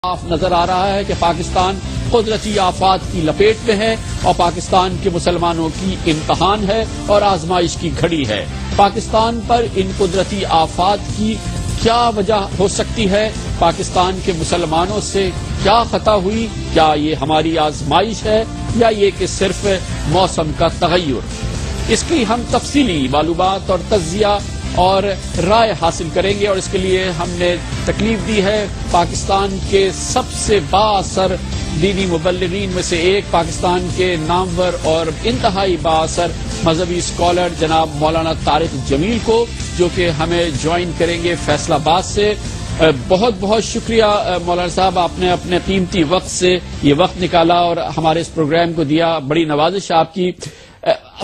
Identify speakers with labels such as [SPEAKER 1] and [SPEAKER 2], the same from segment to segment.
[SPEAKER 1] صاف نظر آ رہا ہے کہ پاکستان قدرتی آفات کی لپیٹ میں ہے اور پاکستان کے مسلمانوں کی امتحان ہے اور آزمائش کی گھڑی ہے۔ پاکستان پر ان قدرتی آفات کی کیا وجہ ہو سکتی ہے؟ پاکستان کے مسلمانوں سے کیا خطا ہوئی؟ کیا یہ ہماری آزمائش ہے یا یہ کہ صرف موسم کا تغیر؟ اس کی ہم تفصیلی معلومات اور تجزیہ اور رائے حاصل کریں گے، اور اس کے لیے ہم نے تکلیف دی ہے پاکستان کے سب سے بااثر دینی مبلغین میں سے ایک، پاکستان کے نامور اور انتہائی بااثر مذہبی اسکالر جناب مولانا طارق جمیل کو، جو کہ ہمیں جوائن کریں گے فیصل آباد سے۔ بہت بہت شکریہ مولانا صاحب، آپ نے اپنے قیمتی وقت سے یہ وقت نکالا اور ہمارے اس پروگرام کو دیا، بڑی نوازش آپ کی۔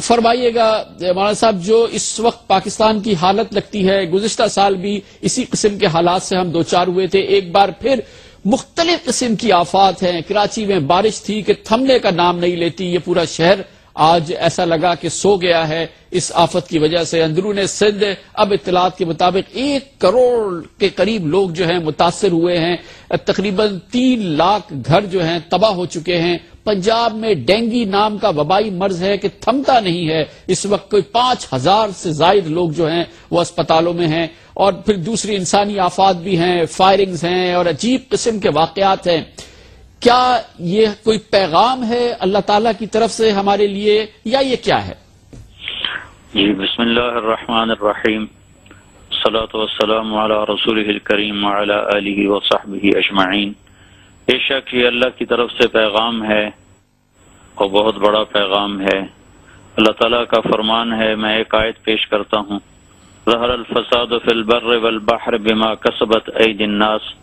[SPEAKER 1] فرمائیے گا مولانا صاحب، جو اس وقت پاکستان کی حالت لگتی ہے، گزشتہ سال بھی اسی قسم کے حالات سے ہم دوچار ہوئے تھے، ایک بار پھر مختلف قسم کی آفات ہیں۔ کراچی میں بارش تھی کہ تھمنے کا نام نہیں لیتی، یہ پورا شہر آج ایسا لگا کہ سو گیا ہے اس آفت کی وجہ سے۔ اندرون سندھ اب اطلاعات کے مطابق 1 کروڑ کے قریب لوگ جو ہیں متاثر ہوئے ہیں، تقریباً 3 لاکھ گھر جو ہیں تباہ ہو چکے ہیں۔ پنجاب میں ڈینگی نام کا وبائی مرض ہے کہ تھمتا نہیں ہے، اس وقت کوئی 5000 سے زائد لوگ جو ہیں وہ اسپتالوں میں ہیں، اور پھر دوسری انسانی آفات بھی ہیں، فائرنگز ہیں اور عجیب قسم کے واقعات ہیں۔ کیا یہ کوئی پیغام ہے اللہ تعالیٰ کی طرف سے ہمارے لیے یا یہ کیا ہے؟
[SPEAKER 2] جی، بسم اللہ الرحمن الرحیم، الصلاۃ والسلام علی رسولہ الکریم وعلی آلہ وصحبہ اجمعین۔ بے شک یہ اللہ کی طرف سے پیغام ہے اور بہت بڑا پیغام ہے۔ اللہ تعالیٰ کا فرمان ہے، میں ایک آیت پیش کرتا ہوں، ظہر الفساد فی البر والبحر بما کسبت ایدی الناس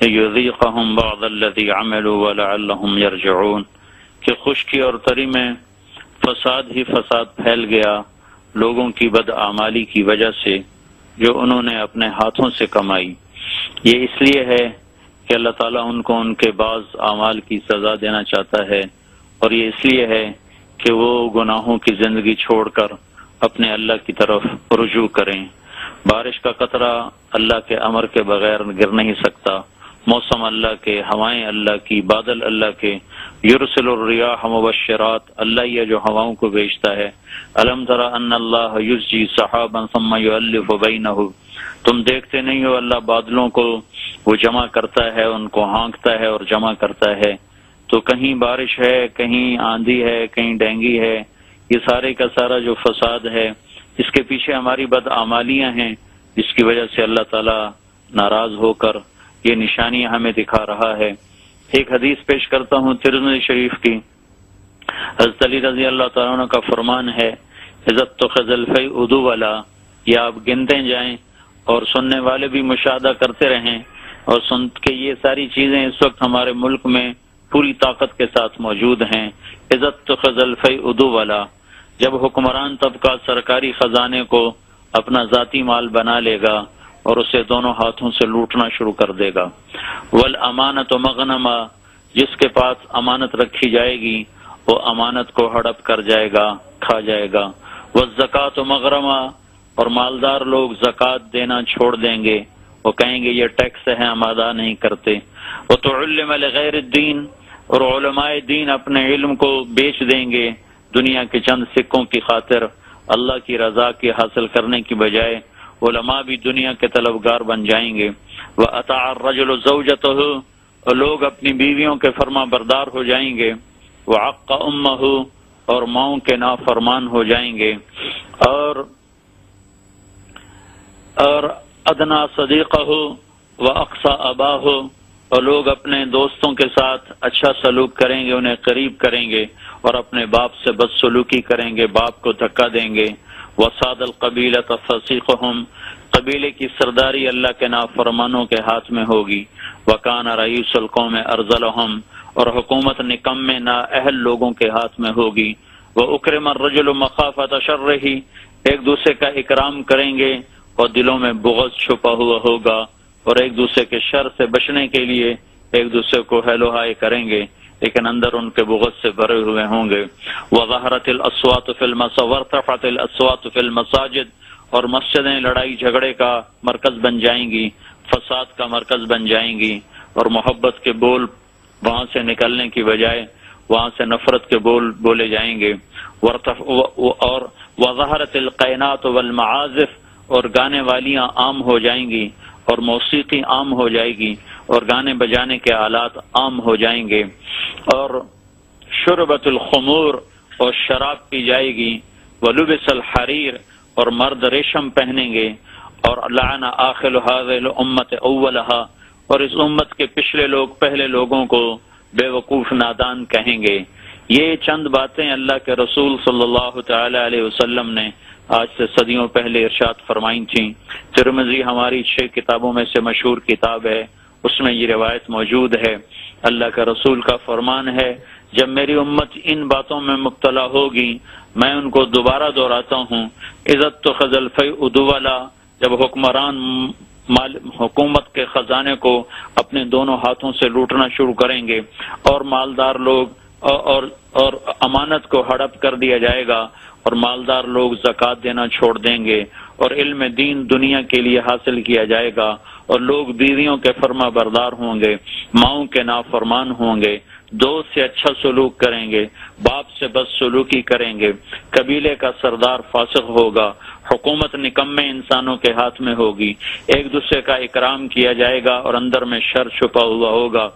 [SPEAKER 2] لیذیقہم بعض الذی عملوا ولعلہم یرجعون، کہ خشکی اور تری میں فساد ہی فساد پھیل گیا لوگوں کی بدعمالی کی وجہ سے جو انہوں نے اپنے ہاتھوں سے کمائی۔ یہ اس لیے ہے کہ اللہ تعالیٰ ان کو ان کے بعض اعمال کی سزا دینا چاہتا ہے، اور یہ اس لیے ہے کہ وہ گناہوں کی زندگی چھوڑ کر اپنے اللہ کی طرف رجوع کریں۔ بارش کا قطرہ اللہ کے امر کے بغیر گر نہیں سکتا، موسم اللہ کے، ہوائیں اللہ کی، بادل اللہ کے، یرسل الریاح مبشرات، اللہ یہ جو ہواؤں کو بھیجتا ہے۔ الم تر ان اللہ یزجی سحابا ثم یؤلف بینہ، تم دیکھتے نہیں ہو اللہ بادلوں کو وہ جمع کرتا ہے، ان کو ہانکتا ہے اور جمع کرتا ہے۔ تو کہیں بارش ہے، کہیں آندھی ہے، کہیں ڈینگی ہے، یہ سارے کا سارا جو فساد ہے اس کے پیچھے ہماری بدعمالیاں ہیں، جس کی وجہ سے اللہ تعالیٰ ناراض ہو کر یہ نشانیاں ہمیں دکھا رہا ہے۔ ایک حدیث پیش کرتا ہوں ترمذی شریف کی، حضرت علی رضی اللہ تعالیٰ عنہ کا فرمان ہے، عزت تو خزل فی ادو والا، یہ آپ گنتے جائیں اور سننے والے بھی مشاہدہ کرتے رہیں، اور سن کے یہ ساری چیزیں اس وقت ہمارے ملک میں پوری طاقت کے ساتھ موجود ہیں۔ عزت تو خزل فی ادو والا، جب حکمران طبقہ سرکاری خزانے کو اپنا ذاتی مال بنا لے گا اور اسے دونوں ہاتھوں سے لوٹنا شروع کر دے گا۔ والامانت مغنما، جس کے پاس امانت رکھی جائے گی وہ امانت کو ہڑپ کر جائے گا، کھا جائے گا۔ والزکوٰۃ مغرما، اور مالدار لوگ زکوٰۃ دینا چھوڑ دیں گے، وہ کہیں گے یہ ٹیکس ہے ہم ادا نہیں کرتے۔ وتعلم لغیر الدین، اور علماء دین اپنے علم کو بیچ دیں گے دنیا کے چند سکوں کی خاطر، اللہ کی رضا کی حاصل کرنے کی بجائے علماء بھی دنیا کے طلبگار بن جائیں گے۔ وَأَطَاعَ الرَّجُلُ زَوْجَتَهُ، اور لوگ اپنی بیویوں کے فرما بردار ہو جائیں گے۔ وَعَقَّ أُمَّهُ، اور ماؤں کے نافرمان ہو جائیں گے۔ اور ادنا صدیقہ و اقصى اباہ، اور لوگ اپنے دوستوں کے ساتھ اچھا سلوک کریں گے، انہیں قریب کریں گے، اور اپنے باپ سے بدسلوکی کریں گے، باپ کو دھکا دیں گے۔ وصاد القبیلۃ فسیقہم، قبیلے کی سرداری اللہ کے نافرمانوں کے ہاتھ میں ہوگی۔ وکان رئیس القوم ارذلہم، اور حکومت نکمے نااہل لوگوں کے ہاتھ میں ہوگی۔ واکرم الرجل مخافۃ شرہ، ایک دوسرے کا اکرام کریں گے اور دلوں میں بغض چھپا ہوا ہوگا، اور ایک دوسرے کے شر سے بچنے کے لیے ایک دوسرے کو ہیلو ہائی کریں گے، لیکن اندر ان کے بغض سے بھرے ہوئے ہوں گے۔ وظہرت الاصوات فی المساجد وارتفعت الاصوات فی المساجد، اور مسجدیں لڑائی جھگڑے کا مرکز بن جائیں گی، فساد کا مرکز بن جائیں گی۔ اور محبت کے بول وہاں سے نکلنے کی بجائے وہاں سے نفرت کے بول بولے جائیں گے، اور وظہرت القینات والمعازف، اور گانے والیاں عام ہو جائیں گی، اور موسیقی عام ہو جائے گی، اور گانے بجانے کے آلات عام ہو جائیں گے، اور شربت الخمور، اور شراب پی جائے گی، ولبس الحریر، اور مرد ریشم پہنیں گے، اور لعن آخر هذه الامت اولها، اور اس امت کے پچھلے لوگ پہلے لوگوں کو بے وقوف نادان کہیں گے۔ یہ چند باتیں اللہ کے رسول صلی اللہ تعالی علیہ وسلم نے آج سے صدیوں پہلے ارشاد فرمائی تھیں۔ ترمذی ہماری 6 کتابوں میں سے مشہور کتاب ہے، اس میں یہ روایت موجود ہے۔ اللہ کا رسول کا فرمان ہے، جب میری امت ان باتوں میں مبتلا ہوگی میں ان کو دوبارہ دہراتا ہوں، عزت تو خزل فیء دولا، جب حکمران حکومت کے خزانے کو اپنے دونوں ہاتھوں سے لوٹنا شروع کریں گے، اور مالدار لوگ اور امانت کو ہڑپ کر دیا جائے گا، اور مالدار لوگ زکوٰۃ دینا چھوڑ دیں گے، اور علم دین دنیا کے لیے حاصل کیا جائے گا، اور لوگ بیویوں کے فرما بردار ہوں گے، ماؤں کے نافرمان ہوں گے، دوست سے اچھا سلوک کریں گے، باپ سے بد سلوکی کریں گے، قبیلے کا سردار فاسق ہوگا، حکومت نکمے انسانوں کے ہاتھ میں ہوگی، ایک دوسرے کا اکرام کیا جائے گا اور اندر میں شر چھپا ہوا ہوگا،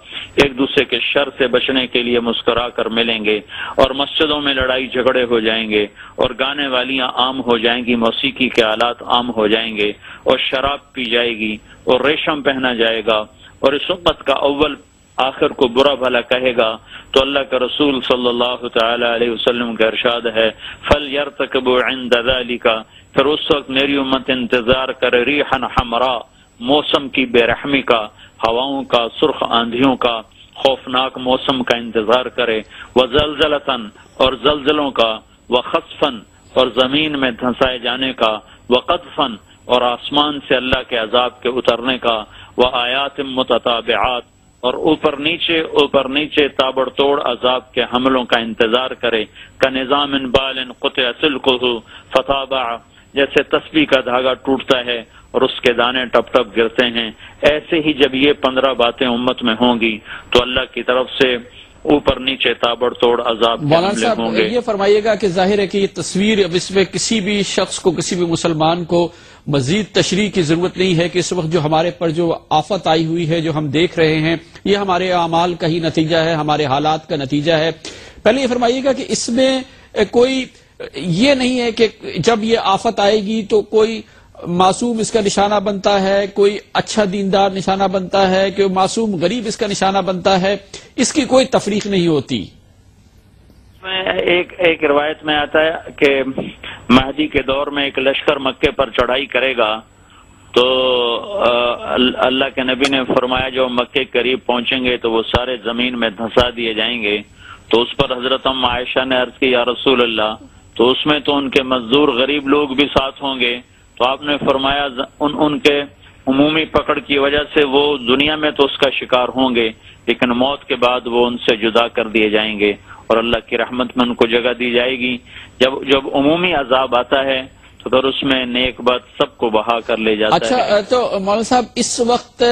[SPEAKER 2] ایک دوسرے کے شر سے بچنے کے لیے مسکرا کر ملیں گے، اور مسجدوں میں لڑائی جھگڑے ہو جائیں گے، اور گانے والیاں عام ہو جائیں گی، موسیقی کے آلات عام ہو جائیں گے، اور شراب پی جائے گی، اور ریشم پہنا جائے گا، اور اس امت کا اول آخر کو برا بھلا کہے گا۔ تو اللہ کا رسول صلی اللہ تعالی علیہ وسلم کا ارشاد ہے، فَلْيَرْتَكِبُوا عِنْدَ ذَلِكَ، پھر اس وقت میری امت انتظار کرے ریحًا حمراء، موسم کی بے رحمی کا، ہواؤں کا، سرخ آندھیوں کا، خوفناک موسم کا انتظار کرے، وَزَلْزَلَةً، اور زلزلوں کا، وَخَسْفًا، اور زمین میں دھنسائے جانے کا، وَقَذْفًا، اور آسمان سے اللہ کے عذاب کے اترنے کا، وَآیَاتٍ مُتَتَابِعَاتٍ، اور اوپر نیچے تابڑ توڑ عذاب کے حملوں کا انتظار کرے، کَنِظَامٍ بَالٍ قُطِعَ سِلْكُهُ فَتَابَعَ، جیسے تسبیح کا دھاگا ٹوٹتا ہے اور اس کے دانے ٹپ ٹپ گرتے ہیں، ایسے ہی جب یہ 15 باتیں امت میں ہوں گی تو اللہ کی طرف سے اوپر نیچے تابڑ توڑ عذاب کے حملے ہوں گے۔
[SPEAKER 1] یہ فرمائیے گا کہ ظاہر ہے کہ یہ تصویر اب اس میں کسی بھی شخص کو، کسی بھی مسلمان کو مزید تشریح کی ضرورت نہیں ہے کہ اس وقت جو ہمارے پر جو آفت آئی ہوئی ہے، جو ہم دیکھ رہے ہیں، یہ ہمارے اعمال کا ہی نتیجہ ہے، ہمارے حالات کا نتیجہ ہے۔ پہلے یہ فرمائیے گا کہ اس میں کوئی یہ نہیں ہے کہ جب یہ آفت آئے گی تو کوئی معصوم اس کا نشانہ بنتا ہے، کوئی اچھا دیندار نشانہ بنتا ہے، کوئی معصوم غریب اس کا نشانہ بنتا ہے، اس کی کوئی تفریق نہیں ہوتی۔
[SPEAKER 2] ایک روایت میں آتا ہے کہ مہدی کے دور میں ایک لشکر مکے پر چڑھائی کرے گا، تو اللہ کے نبی نے فرمایا جو مکے قریب پہنچیں گے تو وہ سارے زمین میں دھنسا دیے جائیں گے۔ تو اس پر حضرت عائشہ نے عرض کی، یا رسول اللہ، تو اس میں تو ان کے مزدور غریب لوگ بھی ساتھ ہوں گے؟ تو آپ نے فرمایا ان کے عمومی پکڑ کی وجہ سے وہ دنیا میں تو اس کا شکار ہوں گے، لیکن موت کے بعد وہ ان سے جدا کر دیے جائیں گے اور اللہ کی رحمت میں ان کو جگہ دی جائے گی۔ جب عمومی عذاب آتا ہے تو پھر اس میں نیک بات سب کو بہا کر لے جاتا ہے۔
[SPEAKER 1] اچھا، تو مولانا صاحب اس وقت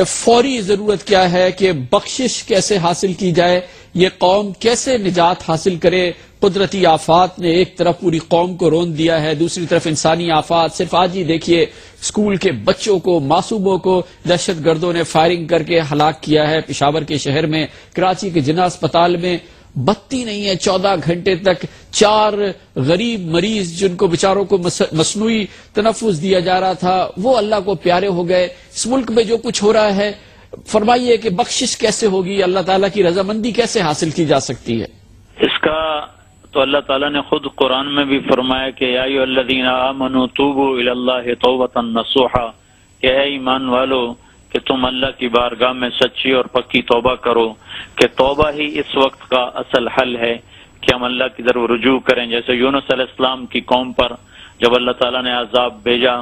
[SPEAKER 1] فوری ضرورت کیا ہے کہ بخشش کیسے حاصل کی جائے، یہ قوم کیسے نجات حاصل کرے؟ قدرتی آفات نے ایک طرف پوری قوم کو رون دیا ہے، دوسری طرف انسانی آفات۔ صرف آج ہی دیکھیے اسکول کے بچوں کو، معصوموں کو دہشت گردوں نے فائرنگ کر کے ہلاک کیا ہے پشاور کے شہر میں۔ کراچی کے جناح اسپتال میں بتی نہیں ہے 14 گھنٹے تک، 4 غریب مریض جن کو بیچاروں کو مصنوعی تنفس دیا جا رہا تھا وہ اللہ کو پیارے ہو گئے۔ اس ملک میں جو کچھ ہو رہا ہے، فرمائیے کہ بخشش کیسے ہوگی، اللہ تعالیٰ کی رضامندی کیسے حاصل کی جا سکتی ہے؟
[SPEAKER 2] اس کا تو اللہ تعالیٰ نے خود قرآن میں بھی فرمایا کہ یا ایھا الذین آمنوا توبوا الی اللہ توبۃ نصوحا، کہ اے ایمان والو کہ تم اللہ کی بارگاہ میں سچی اور پکی توبہ کرو، کہ توبہ ہی اس وقت کا اصل حل ہے کہ ہم اللہ کی طرف رجوع کریں۔ جیسے یونس علیہ السلام کی قوم پر جب اللہ تعالیٰ نے عذاب بھیجا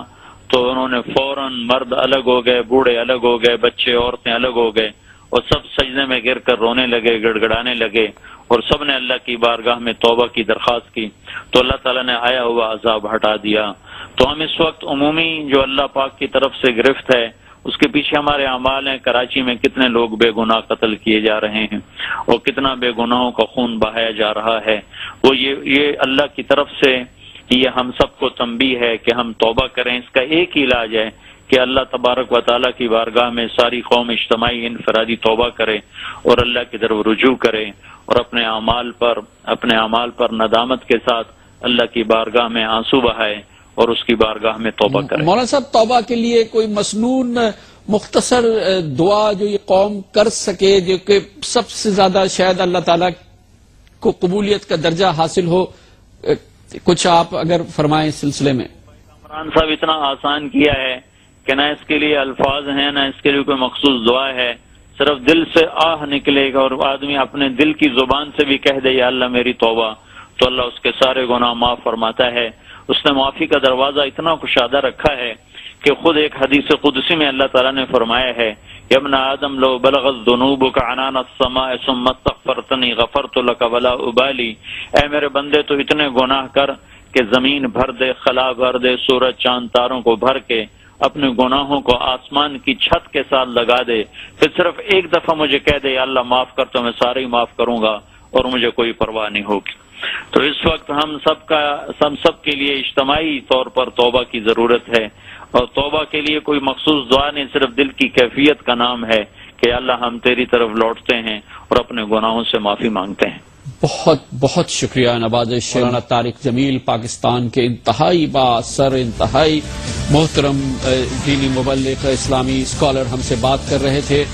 [SPEAKER 2] تو انہوں نے فوراً مرد الگ ہو گئے، بوڑھے الگ ہو گئے، بچے عورتیں الگ ہو گئے، اور سب سجدے میں گر کر رونے لگے، گڑ گڑانے لگے، اور سب نے اللہ کی بارگاہ میں توبہ کی درخواست کی، تو اللہ تعالیٰ نے آیا ہوا عذاب ہٹا دیا۔ تو ہم اس وقت عمومی جو اللہ پاک کی طرف سے گرفت ہے اس کے پیچھے ہمارے اعمال ہیں. کراچی میں کتنے لوگ بے گناہ قتل کیے جا رہے ہیں اور کتنا بے گناہوں کا خون بہایا جا رہا ہے. وہ یہ اللہ کی طرف سے یہ ہم سب کو تنبیہ ہے کہ ہم توبہ کریں. اس کا ایک ہی علاج ہے کہ اللہ تبارک و تعالیٰ کی بارگاہ میں ساری قوم اجتماعی انفرادی توبہ کرے اور اللہ کی طرف رجوع کرے اور اپنے اعمال پر ندامت کے ساتھ اللہ کی بارگاہ میں آنسو بہائے اور اس کی بارگاہ میں توبہ کرے.
[SPEAKER 1] مولانا صاحب، توبہ کے لیے کوئی مسنون مختصر دعا جو یہ قوم کر سکے، جو کہ سب سے زیادہ شاید اللہ تعالیٰ کو قبولیت کا درجہ حاصل ہو، کچھ آپ اگر فرمائیں اس سلسلے میں.
[SPEAKER 2] عمران صاحب اتنا آسان کیا ہے کہ نہ اس کے لیے الفاظ ہیں نہ اس کے لیے کوئی مخصوص دعا ہے. صرف دل سے آہ نکلے گا اور آدمی اپنے دل کی زبان سے بھی کہہ دے یا اللہ میری توبہ، تو اللہ اس کے سارے گناہ معاف فرماتا ہے. اس نے معافی کا دروازہ اتنا کشادہ رکھا ہے کہ خود ایک حدیث قدسی میں اللہ تعالیٰ نے فرمایا ہے کہ ابن آدم لو بلغت ذنوبک عنان السماء ثم استغفرتنی غفرت لک ولا ابالی. اے میرے بندے تو اتنے گناہ کر کہ زمین بھر دے، خلا بھر دے، سورج چاند تاروں کو بھر کے اپنے گناہوں کو آسمان کی چھت کے ساتھ لگا دے، پھر صرف ایک دفعہ مجھے کہہ دے یا اللہ معاف کر تو میں سارے ہی معاف کروں گا اور مجھے کوئی پرواہ نہیں ہوگی. تو اس وقت ہم سب کے لیے اجتماعی طور پر توبہ کی ضرورت ہے، اور توبہ کے لیے کوئی مخصوص دعا نہیں، صرف دل کی کیفیت کا نام ہے کہ اللہ ہم تیری طرف لوٹتے ہیں اور اپنے گناہوں سے معافی مانگتے ہیں.
[SPEAKER 1] بہت بہت شکریہ نوازش مولانا طارق جمیل، پاکستان کے انتہائی بااثر، انتہائی محترم دینی مبلغ، اسلامی اسکالر ہم سے بات کر رہے تھے.